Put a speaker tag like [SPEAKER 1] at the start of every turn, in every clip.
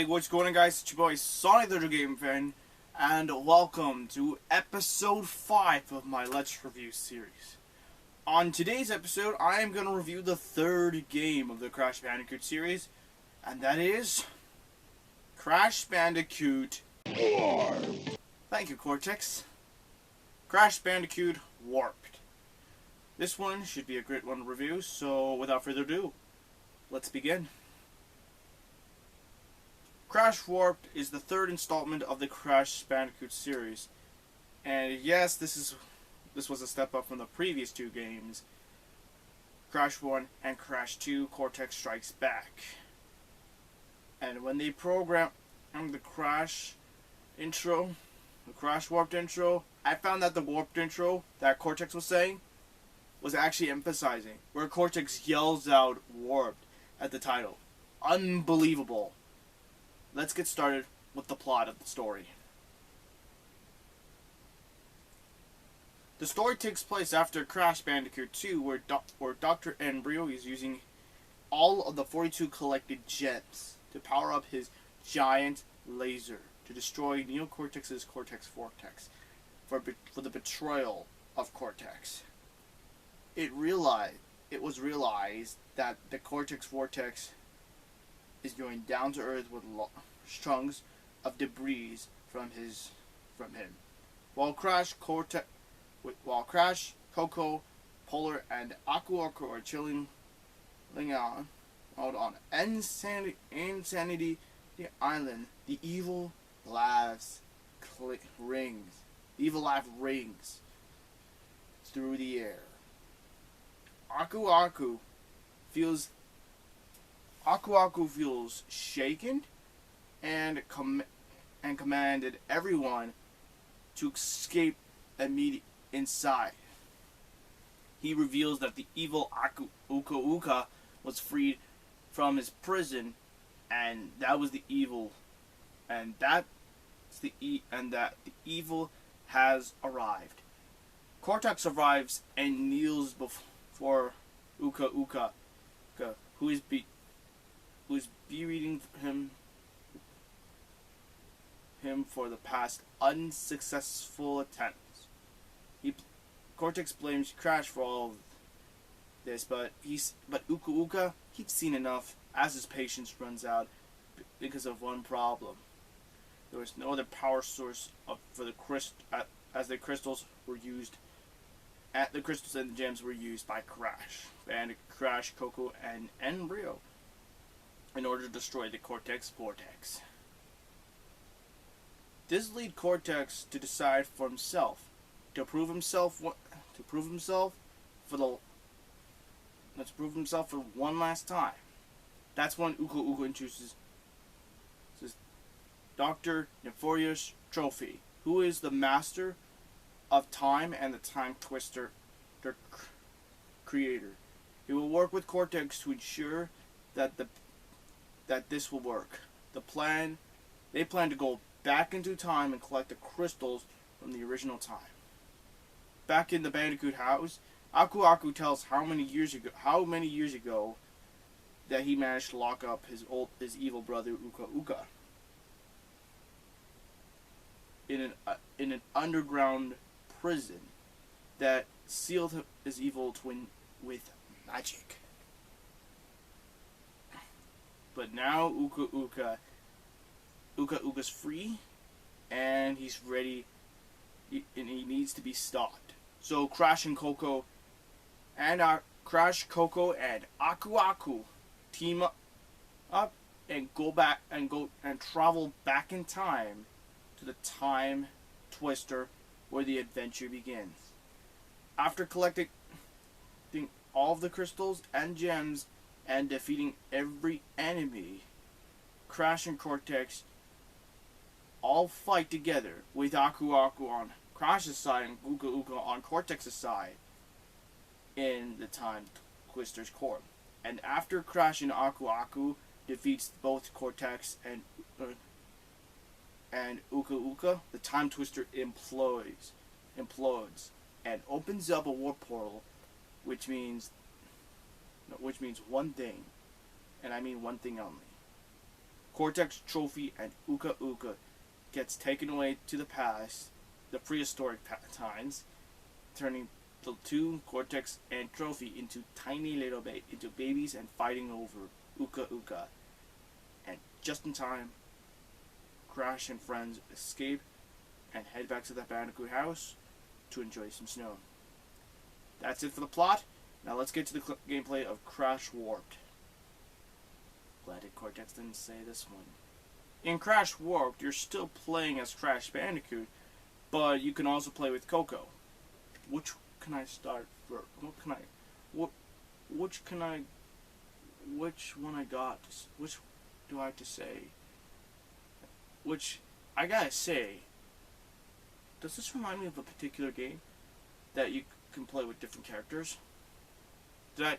[SPEAKER 1] everybody, what's going on, guys? It's your boy Sonic the Game Fan, and welcome to episode 5 of my Let's Review series. On today's episode, I am going to review the third game of the Crash Bandicoot series, and that is Crash Bandicoot Warped. Thank you, Cortex. Crash Bandicoot Warped. This one should be a great one to review, so without further ado, let's begin. Crash Warped is the third installment of the Crash Bandicoot series, and yes, this was a step up from the previous two games, Crash 1 and Crash 2 Cortex Strikes Back. And when they programmed the Crash intro, the Crash Warped intro, I found that the Warped intro that Cortex was saying was actually emphasizing, where Cortex yells out Warped at the title. Unbelievable. Let's get started with the plot of the story. The story takes place after Crash Bandicoot 2, where Dr. Embryo is using all of the 42 collected gems to power up his giant laser to destroy Neo Cortex's Cortex Vortex for the betrayal of Cortex. It was realized that the Cortex Vortex is going down to Earth with chunks of debris from him. While Crash, Coco, Polar, and Aku Aku are chilling out on Insanity Island, the evil laugh rings through the air. Aku Aku feels shaken and commanded everyone to escape immediately inside. He reveals that the evil Uka Uka was freed from his prison, and that the evil has arrived. Cortex arrives and kneels before Uka Uka, who is beating him for the past unsuccessful attempts. Cortex blames Crash for all of this, but Uka Uka keeps seeing enough as his patience runs out because of one problem. There was no other power source for the as the crystals were used. The crystals and the gems were used by Crash, Coco, and Embryo in order to destroy the Cortex Vortex. This leads Cortex to decide for himself, to prove himself for one last time. That's when Uka Uka introduces Dr. Nefarious Trophy, who is the master of time and the Time Twister creator. He will work with Cortex to ensure that this will work. They plan to go back into time and collect the crystals from the original time. Back in the Bandicoot house, Aku Aku tells how many years ago that he managed to lock up his evil brother Uka Uka in an underground prison that sealed his evil twin with magic. But now Uka Uka's free, and he's ready, and he needs to be stopped. So Crash, Coco, and Aku Aku team up and travel back in time to the Time Twister, where the adventure begins. After collecting all of the crystals and gems and defeating every enemy, Crash and Cortex all fight together, with Aku Aku on Crash's side and Uka Uka on Cortex's side in the Time Twister's core. And after Crash and Aku Aku defeats both Cortex and Uka Uka, the Time Twister implodes and opens up a warp portal, which means one thing, and I mean one thing only. Cortex Trophy and Uka Uka gets taken away to the past, the prehistoric times, turning the two Cortex and Trophy into tiny little into babies and fighting over Uka Uka. And just in time, Crash and friends escape and head back to the Bandicoot house to enjoy some snow. That's it for the plot. Now let's get to the gameplay of Crash Warped. Glad that Cortex didn't say this one. In Crash Warped, you're still playing as Crash Bandicoot, but you can also play with Coco. Which can I start first? Which one I got? Which do I have to say? Which, I gotta say, does this remind me of a particular game that you can play with different characters? Did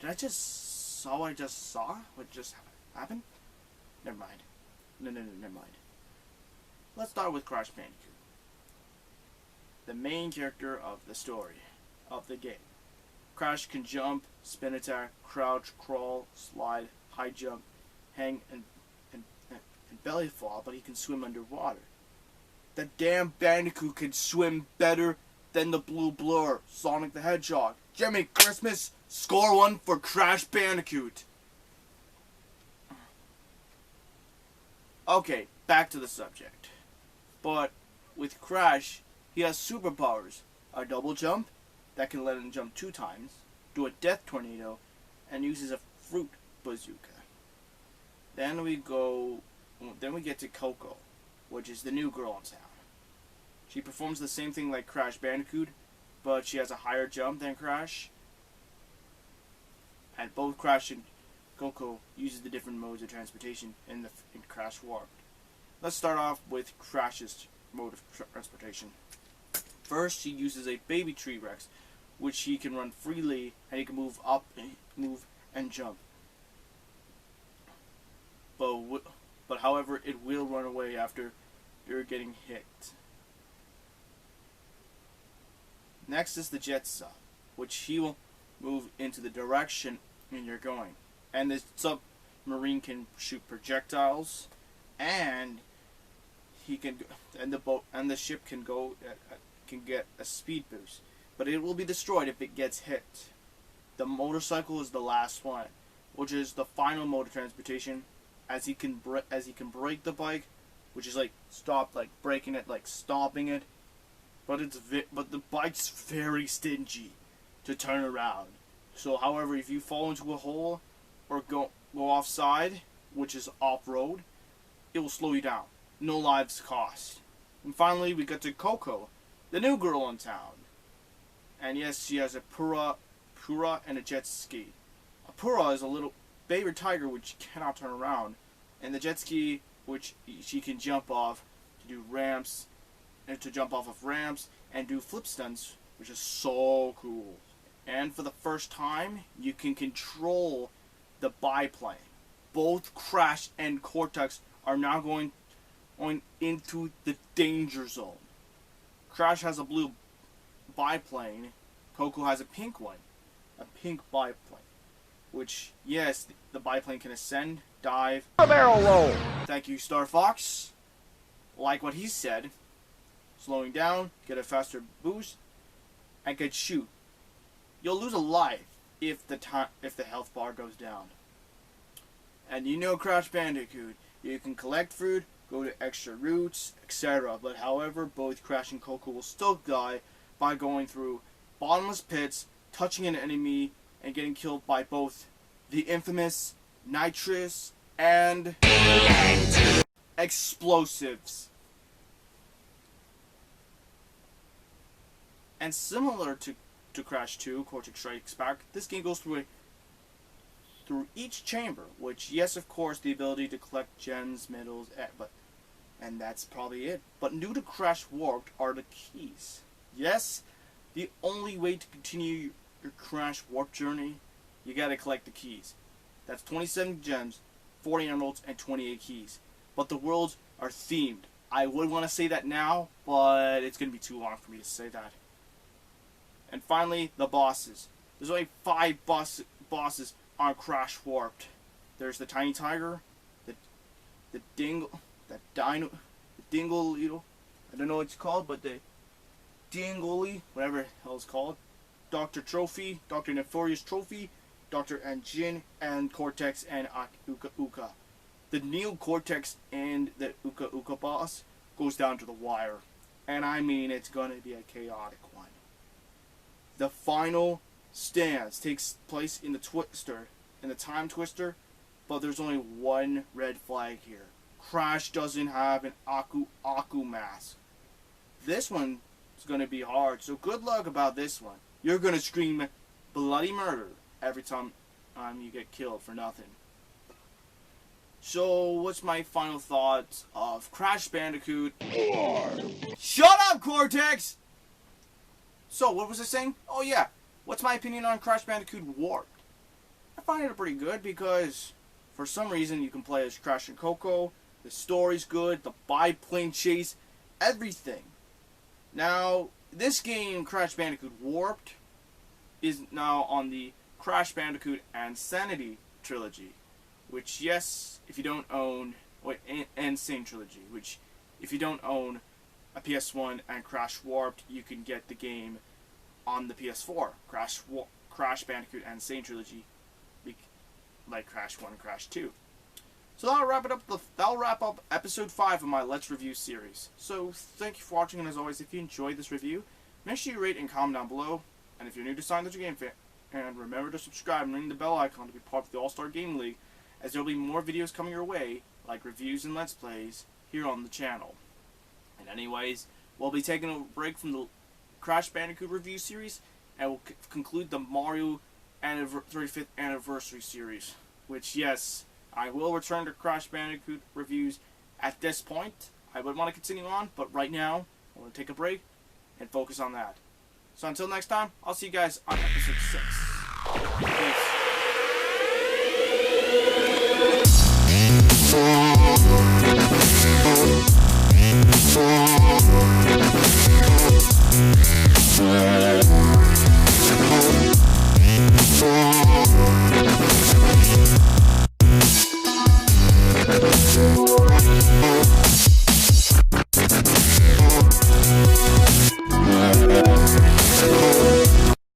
[SPEAKER 1] I just saw what I just saw? What just happened? Never mind. No, never mind. Let's start with Crash Bandicoot, the main character of the story, of the game. Crash can jump, spin attack, crouch, crawl, slide, high jump, hang, and belly fall, but he can swim underwater. The damn Bandicoot can swim better than the blue blur, Sonic the Hedgehog. Jimmy Christmas, score one for Crash Bandicoot. Okay, back to the subject. But with Crash, he has superpowers. A double jump that can let him jump 2 times, do a death tornado, and uses a fruit bazooka. Then we get to Coco, which is the new girl in town. She performs the same thing like Crash Bandicoot, but she has a higher jump than Crash. And both Crash and Coco uses the different modes of transportation in Crash Warped. Let's start off with Crash's mode of transportation. First, he uses a baby T-Rex, which he can run freely, and he can move up, move, and jump. But however, it will run away after you're getting hit. Next is the Jet Sub, which he will move into the direction you're going. And the submarine can shoot projectiles, and the ship can get a speed boost, but it will be destroyed if it gets hit. The motorcycle is the last one, which is the final mode of transportation, as he can brake the bike, which is like braking it, like stopping it, but the bike's very stingy to turn around. So, however, if you fall into a hole or go offside, which is off-road, it will slow you down. No lives cost. And finally, we get to Coco, the new girl in town. And yes, she has a Pura and a jet ski. A Pura is a little baby tiger which cannot turn around, and the jet ski which she can jump off to do ramps, and to jump off of ramps and do flip stunts, which is so cool. And for the first time, you can control the biplane. Both Crash and Cortex are now going into the danger zone. Crash has a blue biplane. Coco has a pink one. A pink biplane. Which, yes, the biplane can ascend, dive. A barrel roll! Thank you, Star Fox. Like what he said, slowing down, get a faster boost, and can shoot. You'll lose a life if the health bar goes down. And you know Crash Bandicoot, you can collect food, go to extra routes, etc. But however, both Crash and Coco will still die by going through bottomless pits, touching an enemy, and getting killed by both the infamous nitrous and explosives. And similar to Crash 2, Cortex Strikes Back, this game goes through each chamber, which, yes, of course, the ability to collect gems, medals, and that's probably it. But new to Crash Warped are the keys. Yes, the only way to continue your Crash Warped journey, you gotta collect the keys. That's 27 gems, 40 emeralds, and 28 keys. But the worlds are themed. I would want to say that now, but it's gonna be too long for me to say that. And finally, the bosses. There's only 5 bosses on Crash Warped. There's the tiny tiger, the dingle, the dino, the dingle, I don't know what it's called, but the Dingoli, whatever the hell it's called. Dr. Trophy, Dr. Nefarious Trophy, Dr. Anjin, and Cortex and Uka Uka. The Neocortex and the Uka Uka boss goes down to the wire. And I mean, it's going to be a chaotic one. The final stance takes place in the Twister, in the Time Twister, but there's only one red flag here. Crash doesn't have an Aku Aku mask. This one is going to be hard, so good luck about this one. You're going to scream bloody murder every time you get killed for nothing. So, what's my final thoughts of Crash Bandicoot? Shut up, Cortex! So, what was I saying? Oh yeah, what's my opinion on Crash Bandicoot Warped? I find it pretty good because, for some reason, you can play as Crash and Coco. The story's good, the biplane chase, everything. Now, this game, Crash Bandicoot Warped, is now on the Crash Bandicoot Insanity trilogy. Which, yes, if you don't own... Insane trilogy. Which, if you don't own a PS1 and Crash Warped, you can get the game on the PS4. Crash Bandicoot Insane trilogy. Like Crash 1 and Crash 2. So that'll wrap up episode 5 of my Let's Review series. So, thank you for watching, and as always, if you enjoyed this review, make sure you rate and comment down below. And if you're new to Silent Game Fan, and remember to subscribe and ring the bell icon to be part of the All-Star Gaming League, as there will be more videos coming your way, like reviews and Let's Plays, here on the channel. And anyways, we'll be taking a break from the Crash Bandicoot review series, and we'll conclude the Mario 35th Anniversary series. Which, yes, I will return to Crash Bandicoot reviews at this point. I would want to continue on, but right now, I want to take a break and focus on that. So until next time, I'll see you guys on episode 6.